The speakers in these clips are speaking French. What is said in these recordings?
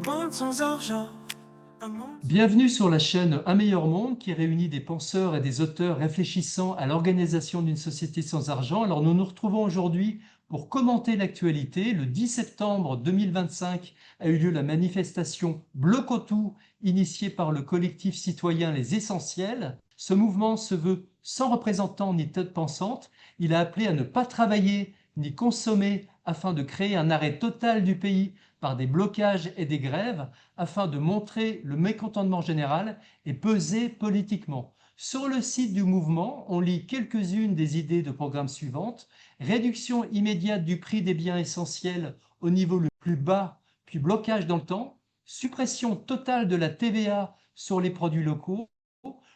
monde sans argent, un monde. Bienvenue sur la chaîne Un meilleur monde qui réunit des penseurs et des auteurs réfléchissant à l'organisation d'une société sans argent. Alors nous nous retrouvons aujourd'hui pour commenter l'actualité. Le 10 septembre 2025 a eu lieu la manifestation Bloquons tout, initiée par le collectif citoyen Les Essentiels. Ce mouvement se veut sans représentant ni tête pensante. Il a appelé à ne pas travailler ni consommer afin de créer un arrêt total du pays par des blocages et des grèves afin de montrer le mécontentement général et peser politiquement. Sur le site du mouvement, on lit quelques-unes des idées de programme suivantes. Réduction immédiate du prix des biens essentiels au niveau le plus bas, puis blocage dans le temps. Suppression totale de la TVA sur les produits locaux.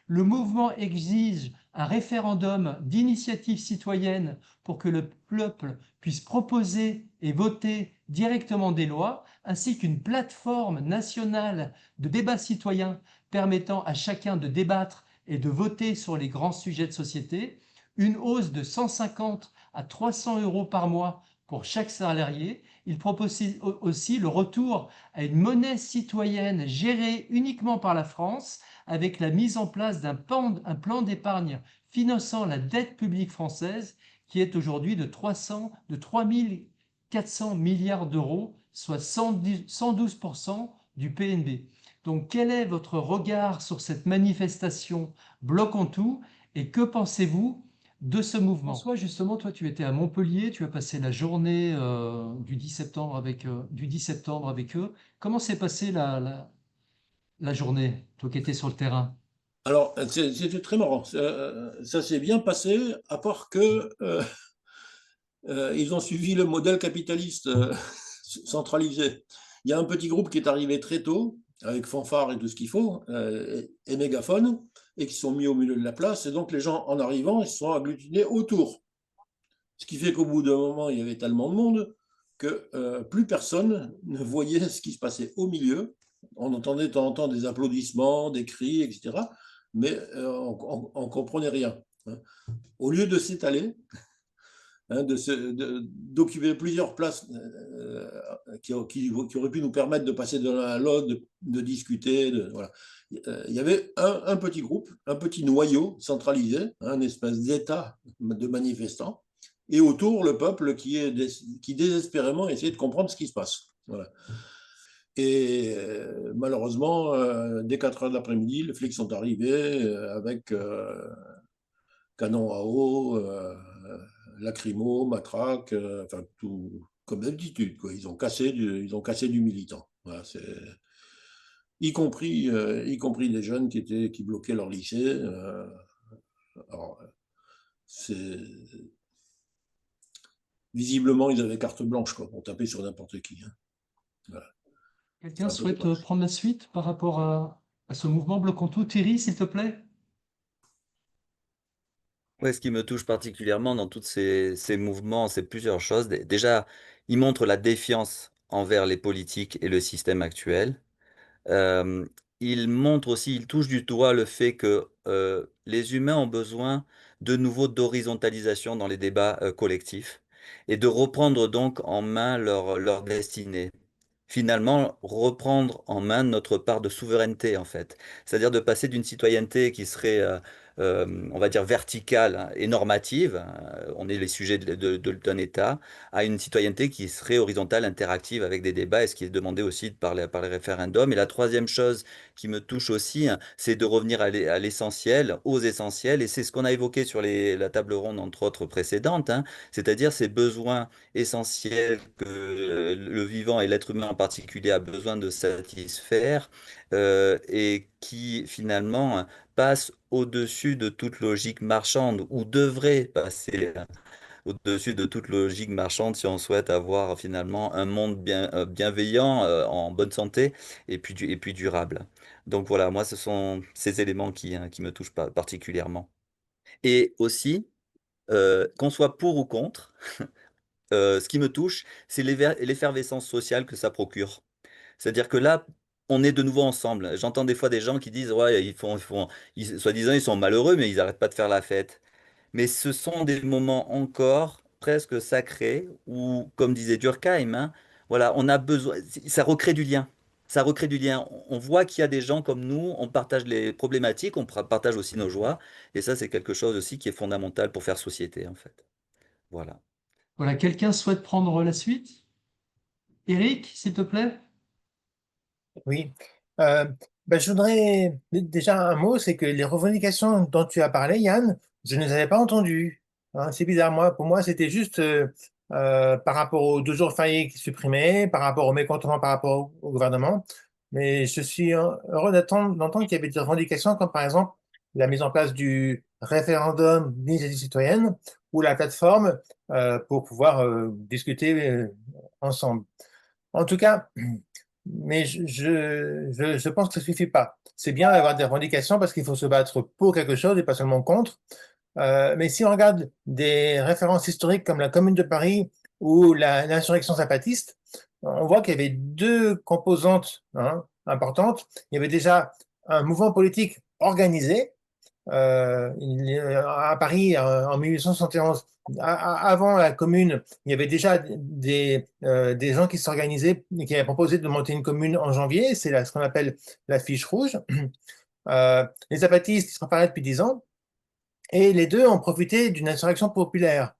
Le mouvement exige un référendum d'initiative citoyenne pour que le peuple puisse proposer et voter directement des lois, ainsi qu'une plateforme nationale de débat citoyen permettant à chacun de débattre et de voter sur les grands sujets de société, une hausse de 150 à 300 euros par mois pour chaque salarié. Il propose aussi le retour à une monnaie citoyenne gérée uniquement par la France avec la mise en place d'un plan d'épargne finançant la dette publique française qui est aujourd'hui de 3 400 milliards d'euros, soit 112% du PNB. Donc quel est votre regard sur cette manifestation Bloquons tout et que pensez-vous de ce mouvement? François, justement, toi, tu étais à Montpellier, tu as passé la journée du 10 septembre avec eux. Comment s'est passée la journée, toi qui étais sur le terrain? Alors, c'était très marrant. Ça s'est bien passé, à part que ils ont suivi le modèle capitaliste centralisé. Il y a un petit groupe qui est arrivé très tôt, avec fanfare et tout ce qu'il faut, et mégaphone, et qui sont mis au milieu de la place. Et donc, les gens, en arrivant, ils se sont agglutinés autour. Ce qui fait qu'au bout d'un moment, il y avait tellement de monde que plus personne ne voyait ce qui se passait au milieu. On entendait de temps en temps des applaudissements, des cris, etc. Mais on ne comprenait rien. Hein. Au lieu de s'étaler, hein, d'occuper plusieurs places qui auraient pu nous permettre de passer de l'un à l'autre, de discuter. Voilà. Il y avait un petit groupe, un petit noyau centralisé, hein, un espèce d'état de manifestants, et autour le peuple qui désespérément essayait de comprendre ce qui se passe. Voilà. Et malheureusement, dès 4 heures de l'après-midi, les flics sont arrivés avec canon à eau, lacrymo, matraque, enfin tout comme d'habitude. Ils ont cassé du militant. Voilà, y compris des jeunes qui bloquaient leur lycée. Alors, c'est visiblement ils avaient carte blanche quoi, pour taper sur n'importe qui. Hein. Voilà. C'est Quelqu'un un peu souhaite dommage. prendre la suite par rapport à ce mouvement Bloquons tout? Thierry, s'il te plaît. Ouais, ce qui me touche particulièrement dans tous ces mouvements, c'est plusieurs choses. Déjà, ils montrent la défiance envers les politiques et le système actuel. Euh, ils montrent aussi, ils touchent du doigt le fait que les humains ont besoin de nouveau d'horizontalisation dans les débats collectifs et de reprendre donc en main leur destinée. Finalement, reprendre en main notre part de souveraineté, en fait. C'est-à-dire de passer d'une citoyenneté qui serait, on va dire, verticale hein, et normative, on est les sujets d'un État, à une citoyenneté qui serait horizontale, interactive, avec des débats, et ce qui est demandé aussi par les référendums. Et la troisième chose qui me touche aussi, hein, c'est de revenir à l'essentiel, aux essentiels, et c'est ce qu'on a évoqué sur la table ronde, entre autres, précédente, hein, c'est-à-dire ces besoins essentiels que le vivant et l'être humain en particulier a besoin de satisfaire et qui finalement passe au-dessus de toute logique marchande ou devrait passer au-dessus de toute logique marchande si on souhaite avoir finalement un monde bienveillant, en bonne santé et puis durable. Donc voilà, moi ce sont ces éléments qui me touchent particulièrement. Et aussi, qu'on soit pour ou contre, ce qui me touche, c'est l'effervescence sociale que ça procure. C'est-à-dire que là, on est de nouveau ensemble. J'entends des fois des gens qui disent, ouais, soi-disant, ils sont malheureux, mais ils n'arrêtent pas de faire la fête. Mais ce sont des moments encore presque sacrés où, comme disait Durkheim, hein, voilà, on a besoin, ça recrée du lien. ça recrée du lien. On voit qu'il y a des gens comme nous, on partage les problématiques, on partage aussi nos joies, et ça, c'est quelque chose aussi qui est fondamental pour faire société, en fait. Voilà. Voilà, quelqu'un souhaite prendre la suite? Eric, s'il te plaît? Oui. Euh, je voudrais déjà un mot, c'est que les revendications dont tu as parlé, Yann, je ne les avais pas entendues. Hein, c'est bizarre, pour moi, c'était juste par rapport aux 2 jours fériés qui supprimaient, par rapport au mécontentement par rapport au gouvernement. Mais je suis heureux d'entendre qu'il y avait des revendications comme par exemple la mise en place du référendum d'initiative citoyenne ou la plateforme pour pouvoir discuter ensemble. En tout cas, mais je pense que ça suffit pas. C'est bien d'avoir des revendications parce qu'il faut se battre pour quelque chose et pas seulement contre. Mais si on regarde des références historiques comme la Commune de Paris ou l'insurrection zapatiste, on voit qu'il y avait 2 composantes importantes. Il y avait déjà un mouvement politique organisé à Paris en 1871. Avant la commune, il y avait déjà des gens qui s'organisaient et qui avaient proposé de monter une commune en janvier. C'est ce qu'on appelle la fiche rouge. Les zapatistes ils se préparaient depuis 10 ans et les 2 ont profité d'une insurrection populaire.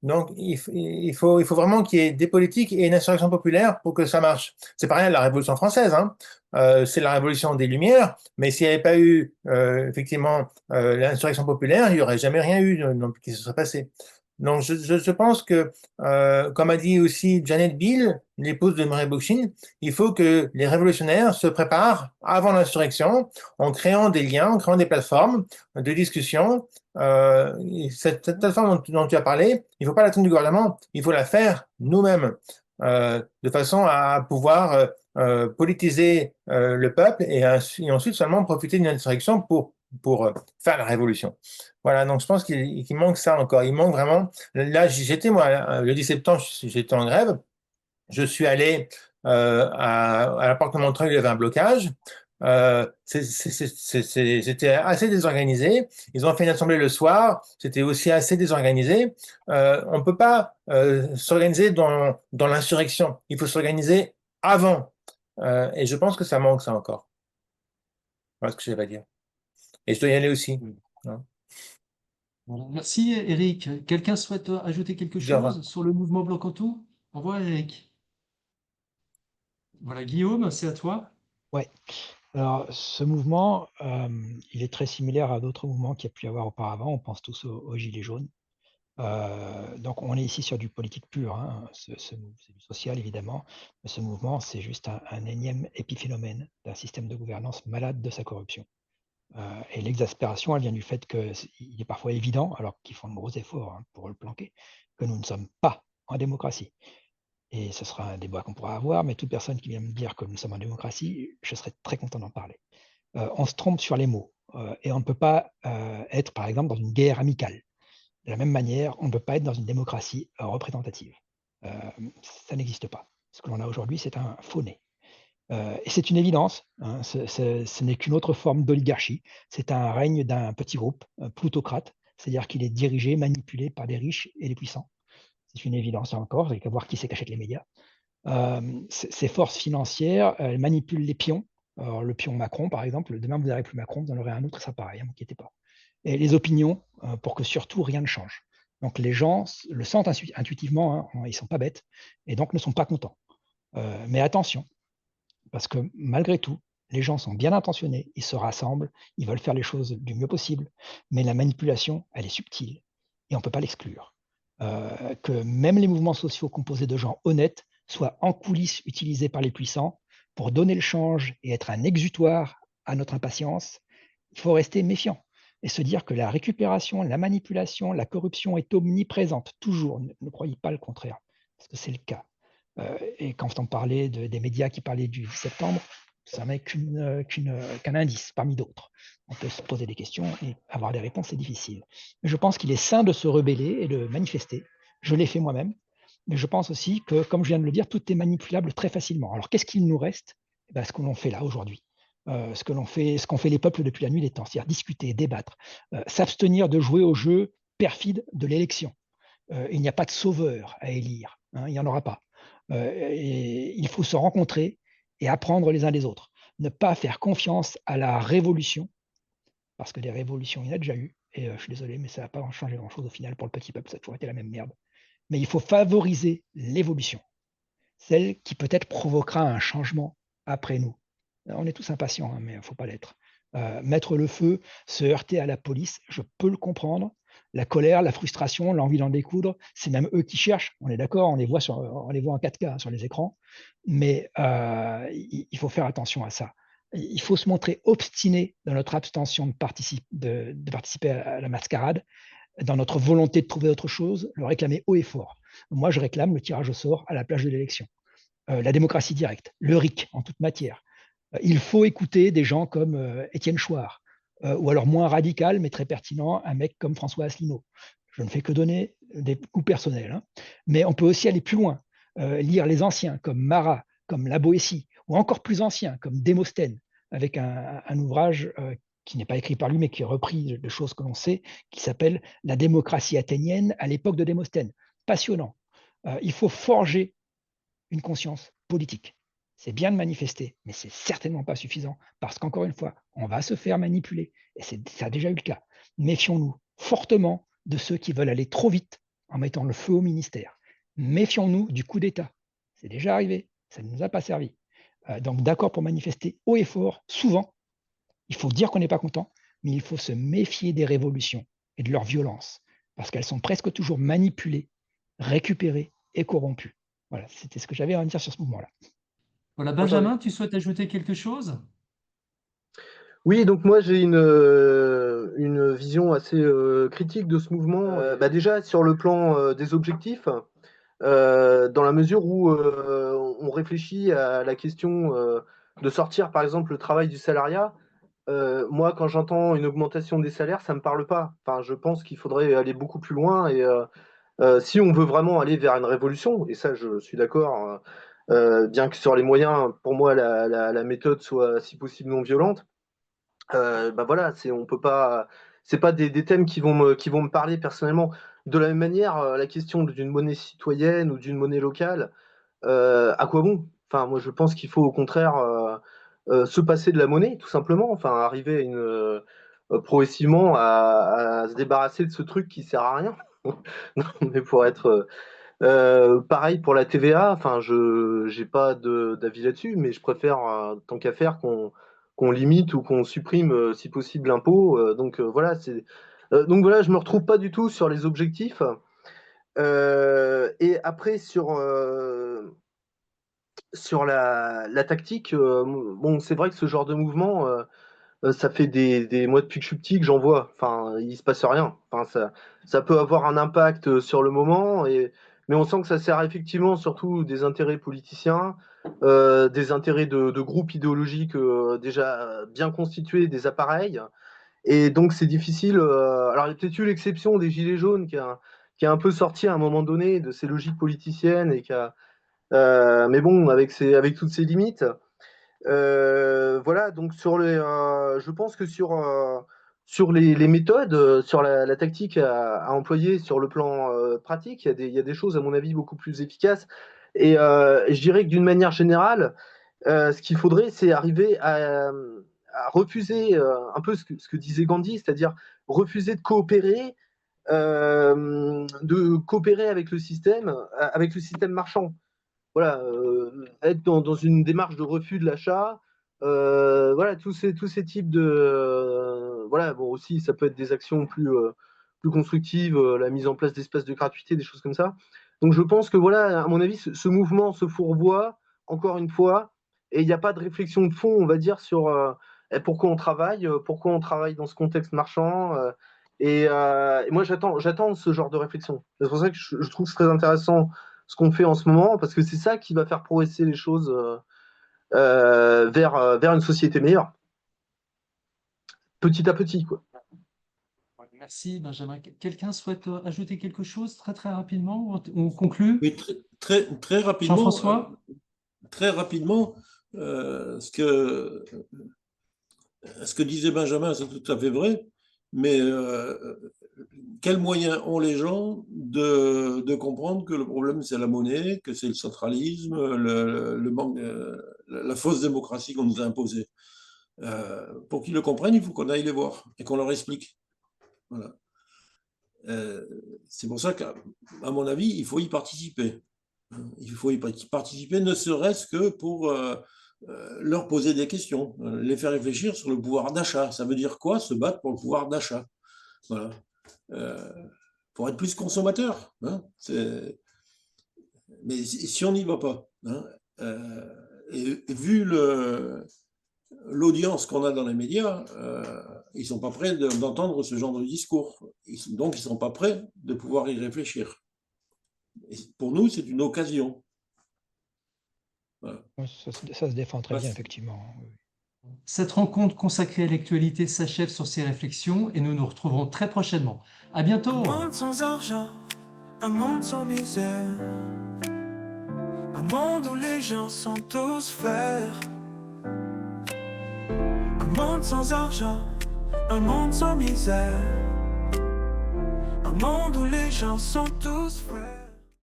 Donc, il faut vraiment qu'il y ait des politiques et une insurrection populaire pour que ça marche. C'est pareil à la Révolution française, hein. C'est la révolution des Lumières, mais s'il n'y avait pas eu effectivement l'insurrection populaire, il n'y aurait jamais rien eu qui se serait passé. Donc, je pense que, comme a dit aussi Janet Bill, l'épouse de Murray Bookchin, il faut que les révolutionnaires se préparent avant l'insurrection en créant des liens, en créant des plateformes de discussion. Cette plateforme dont tu as parlé, il ne faut pas l'attendre du gouvernement, il faut la faire nous-mêmes, de façon à pouvoir politiser le peuple et ensuite seulement profiter d'une insurrection pour faire la révolution. Voilà, donc je pense qu'il manque ça encore. Il manque vraiment. Là, j'étais, moi, le 10 septembre, j'étais en grève. Je suis allé à la porte de Montreuil, il y avait un blocage. C'était assez désorganisé. Ils ont fait une assemblée le soir. C'était aussi assez désorganisé. On ne peut pas s'organiser dans l'insurrection. Il faut s'organiser avant. Et je pense que ça manque ça encore. Voilà ce que j'avais à dire. Et je dois y aller aussi. Hein. Voilà. Merci Eric. Quelqu'un souhaite ajouter quelque Je dis au revoir. chose sur le mouvement Bloc en tout? Au revoir Eric. Voilà, Guillaume, c'est à toi. Ouais. Alors, ce mouvement, il est très similaire à d'autres mouvements qu'il y a pu y avoir auparavant. On pense tous aux Gilets jaunes. Donc, on est ici sur du politique pur, hein. C'est du social, évidemment. Mais ce mouvement, c'est juste un énième épiphénomène d'un système de gouvernance malade de sa corruption. Et l'exaspération, elle vient du fait qu'il est parfois évident, alors qu'ils font de gros efforts pour le planquer, que nous ne sommes pas en démocratie. Et ce sera un débat qu'on pourra avoir, mais toute personne qui vient me dire que nous sommes en démocratie, je serai très content d'en parler. On se trompe sur les mots, et on ne peut pas être, par exemple, dans une guerre amicale. De la même manière, on ne peut pas être dans une démocratie représentative. Ça n'existe pas. Ce que l'on a aujourd'hui, c'est un faux-né. Et c'est une évidence, hein, ce n'est qu'une autre forme d'oligarchie. C'est un règne d'un petit groupe, plutocrate, c'est-à-dire qu'il est dirigé, manipulé par des riches et des puissants. C'est une évidence là encore, il n'y a qu'à voir qui c'est qui achète les médias. Ces forces financières, elles manipulent les pions. Alors, le pion Macron, par exemple, demain vous n'aurez plus Macron, vous en aurez un autre, ça pareil, ne vous inquiétez pas. Et les opinions, pour que surtout rien ne change. Donc les gens le sentent intuitivement, hein, ils ne sont pas bêtes, et donc ne sont pas contents. Mais attention, parce que malgré tout, les gens sont bien intentionnés, ils se rassemblent, ils veulent faire les choses du mieux possible, mais la manipulation, elle est subtile, et on ne peut pas l'exclure. Que même les mouvements sociaux composés de gens honnêtes soient en coulisses utilisés par les puissants pour donner le change et être un exutoire à notre impatience, il faut rester méfiant et se dire que la récupération, la manipulation, la corruption est omniprésente, toujours. Ne croyez pas le contraire, parce que c'est le cas. Et quand on parlait des médias qui parlaient du 10 septembre, ça n'est qu'un indice parmi d'autres. On peut se poser des questions et avoir des réponses, c'est difficile. Mais je pense qu'il est sain de se rebeller et de manifester. Je l'ai fait moi-même. Mais je pense aussi que, comme je viens de le dire, tout est manipulable très facilement. Alors, qu'est-ce qu'il nous reste? Ce que l'on fait là aujourd'hui. Ce qu'ont fait les peuples depuis la nuit des temps, c'est-à-dire discuter, débattre, s'abstenir de jouer au jeu perfide de l'élection. Il n'y a pas de sauveur à élire, hein, il n'y en aura pas. Et il faut se rencontrer et apprendre les uns des autres. Ne pas faire confiance à la révolution, parce que des révolutions, il y en a déjà eu, et je suis désolé, mais ça va pas changer grand-chose au final pour le petit peuple, ça a toujours été la même merde. Mais il faut favoriser l'évolution, celle qui peut-être provoquera un changement après nous. On est tous impatients, hein, mais il ne faut pas l'être. Mettre le feu, se heurter à la police, je peux le comprendre. La colère, la frustration, l'envie d'en découdre, c'est même eux qui cherchent. On est d'accord, on les voit en 4K sur les écrans, mais il faut faire attention à ça. Il faut se montrer obstiné dans notre abstention de participer à la mascarade, dans notre volonté de trouver autre chose, le réclamer haut et fort. Moi, je réclame le tirage au sort à la plage de l'élection, la démocratie directe, le RIC en toute matière. Il faut écouter des gens comme Étienne Chouard, ou alors moins radical, mais très pertinent, un mec comme François Asselineau. Je ne fais que donner des coups personnels, hein. Mais on peut aussi aller plus loin, lire les anciens comme Marat, comme La Boétie, ou encore plus anciens comme Démosthène, avec un ouvrage qui n'est pas écrit par lui, mais qui est repris de choses que l'on sait, qui s'appelle La démocratie athénienne à l'époque de Démosthène. Passionnant. Il faut forger une conscience politique. C'est bien de manifester, mais c'est certainement pas suffisant, parce qu'encore une fois, on va se faire manipuler, et ça a déjà eu le cas. Méfions-nous fortement de ceux qui veulent aller trop vite en mettant le feu au ministère. Méfions-nous du coup d'État. C'est déjà arrivé, ça ne nous a pas servi. Donc d'accord pour manifester haut et fort, souvent. Il faut dire qu'on n'est pas content, mais il faut se méfier des révolutions et de leur violence, parce qu'elles sont presque toujours manipulées, récupérées et corrompues. Voilà, c'était ce que j'avais à en dire sur ce mouvement-là. Voilà, Benjamin, tu souhaites ajouter quelque chose? Oui, donc moi j'ai une vision assez critique de ce mouvement. Déjà sur le plan des objectifs, dans la mesure où on réfléchit à la question de sortir par exemple le travail du salariat. Moi, quand j'entends une augmentation des salaires, ça me parle pas. Enfin, je pense qu'il faudrait aller beaucoup plus loin et si on veut vraiment aller vers une révolution, et ça je suis d'accord, bien que sur les moyens, pour moi la méthode soit si possible non violente. Voilà, on peut pas, c'est pas des thèmes qui vont me parler personnellement. De la même manière, la question d'une monnaie citoyenne ou d'une monnaie locale, à quoi bon? Enfin, moi, je pense qu'il faut au contraire se passer de la monnaie, tout simplement. Enfin, arriver à progressivement à se débarrasser de ce truc qui sert à rien. Non, mais pour être pareil pour la TVA, enfin, je n'ai pas d'avis là-dessus, mais je préfère, tant qu'à faire, qu'on limite ou qu'on supprime, si possible, l'impôt. Voilà, donc voilà, je me retrouve pas du tout sur les objectifs. Et après, sur la tactique, bon, c'est vrai que ce genre de mouvement, ça fait des mois depuis que je suis petit que j'en vois. Enfin, il se passe rien. Enfin, ça peut avoir un impact sur le moment, mais on sent que ça sert effectivement surtout des intérêts politiciens, des intérêts de groupes idéologiques déjà bien constitués, des appareils. Et donc c'est difficile. Alors il y a peut-être eu l'exception des Gilets jaunes qui a un peu sorti à un moment donné de ces logiques politiciennes mais bon, avec toutes ces limites. Voilà, donc je pense que sur les méthodes, sur la tactique à employer sur le plan pratique, il y a des choses, à mon avis, beaucoup plus efficaces. Et je dirais que d'une manière générale, ce qu'il faudrait, c'est arriver à refuser un peu ce que disait Gandhi, c'est-à-dire refuser de coopérer avec le système marchand. Voilà, être dans une démarche de refus de l'achat. Voilà, tous ces types de. Voilà, bon, aussi, ça peut être des actions plus constructives, la mise en place d'espaces de gratuité, des choses comme ça. Donc, je pense que, voilà, à mon avis, ce mouvement se fourvoie, encore une fois, et il n'y a pas de réflexion de fond, on va dire, sur pourquoi on travaille dans ce contexte marchand. Et moi, j'attends ce genre de réflexion. C'est pour ça que je trouve que c'est très intéressant ce qu'on fait en ce moment, parce que c'est ça qui va faire progresser les choses vers une société meilleure, petit à petit, quoi. Merci, Benjamin. Quelqu'un souhaite ajouter quelque chose très très rapidement ou on conclut? Oui, très rapidement. Jean-François? Très rapidement, ce que disait Benjamin, c'est tout à fait vrai, mais quels moyens ont les gens de comprendre que le problème, c'est la monnaie, que c'est le centralisme, le manque, la fausse démocratie qu'on nous a imposée. Pour qu'ils le comprennent, il faut qu'on aille les voir et qu'on leur explique. Voilà. C'est pour ça qu'à mon avis, il faut y participer. Il faut y participer, ne serait-ce que pour leur poser des questions, les faire réfléchir sur le pouvoir d'achat. Ça veut dire quoi, se battre pour le pouvoir d'achat? Voilà. Pour être plus consommateur. Hein, mais si on n'y va pas, hein, et vu l'audience qu'on a dans les médias, ils ne sont pas prêts d'entendre ce genre de discours. Donc, ils ne sont pas prêts de pouvoir y réfléchir. Et pour nous, c'est une occasion. Voilà. Ça se défend très bien, effectivement. Oui. Cette rencontre consacrée à l'actualité s'achève sur ces réflexions et nous nous retrouverons très prochainement. À bientôt. Un monde sans argent, un monde sans misère, un monde où les gens sont tous frères. Un monde sans argent, un monde sans misère, un monde où les gens sont tous frères.